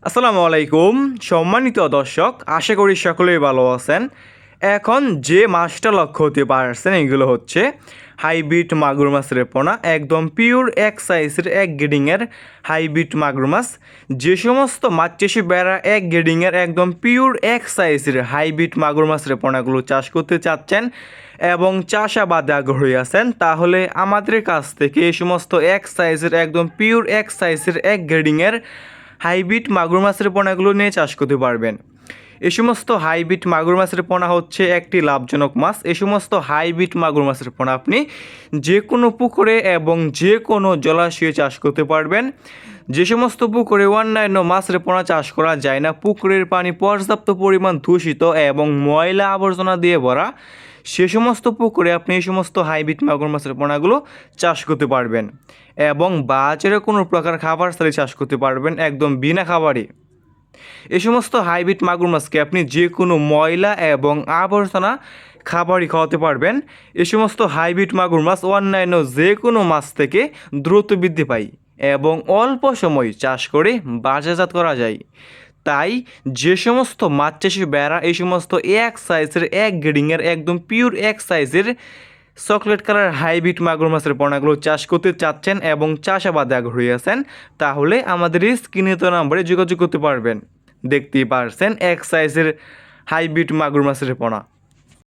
আসসালামু আলাইকুম সম্মানিত দর্শক, আশা করি সকলেই ভালো আছেন। এখন যে মাছটা লক্ষ্য হতে পারছেন এগুলো হচ্ছে হাইব্রিড মাগুর মাছের পোনা, একদম পিওর এক সাইজের এক গ্রেডিংয়ের হাইব্রিড মাগুর মাছ। যে সমস্ত মাছ চাষি বেড়া এক গ্রেডিংয়ের একদম পিওর এক সাইজের হাইব্রিড মাগুর মাছের পোনাগুলো চাষ করতে চাচ্ছেন এবং চাষাবাদে আগ্রহী আছেন, তাহলে আমাদের কাছ থেকে এই সমস্ত এক সাইজের একদম পিওর এক সাইজের এক গ্রেডিংয়ের হাইব্রিড মাগুর মাছের পোনাগুলো নিয়ে চাষ করতে পারবেন। এই সমস্ত হাইব্রিড মাগুর মাছের পোনা হচ্ছে একটি লাভজনক মাছ। এই সমস্ত হাইব্রিড মাগুর মাছের পোনা আপনি যে কোনো পুকুরে এবং যে কোনো জলাশয়ে চাষ করতে পারবেন। যে সমস্ত পুকুরে অন্যান্য মাছের পোনা চাষ করা যায় না, পুকুরের পানি পর্যাপ্ত পরিমাণ দূষিত এবং ময়লা আবর্জনা দিয়ে ভরা, সে সমস্ত পুকুরে আপনি এই সমস্ত হাইব্রিড মাগুর মাছের পোনাগুলো চাষ করতে পারবেন এবং বাজারে কোনো প্রকার খাবার ছাড়াই চাষ করতে পারবেন, একদম বিনা খাবারে। এই সমস্ত হাইব্রিড মাগুর মাছকে আপনি যে কোনো ময়লা এবং আবর্জনা খাবারই খাওয়াতে পারবেন। এই সমস্ত হাইব্রিড মাগুর মাছ অন্যান্য যে কোনো মাছ থেকে দ্রুত বৃদ্ধি পায় এবং অল্প সময় চাষ করে বাজারজাত করা যায়। তাই যে সমস্ত মাছ চাষি বেড়া এই সমস্ত এক সাইজের এক গ্রেডিংয়ের একদম পিওর এক সাইজের চকলেট কালার হাইব্রিড মাগুর মাছের পোনাগুলো চাষ করতে চাচ্ছেন এবং চাষাবাদে আগ্রহী আছেন, তাহলে আমাদের এই স্ক্রিনে তো নাম্বারে যোগাযোগ করতে পারবেন। দেখতেই পারছেন এক সাইজের হাইব্রিড মাগুর মাছের পোনা।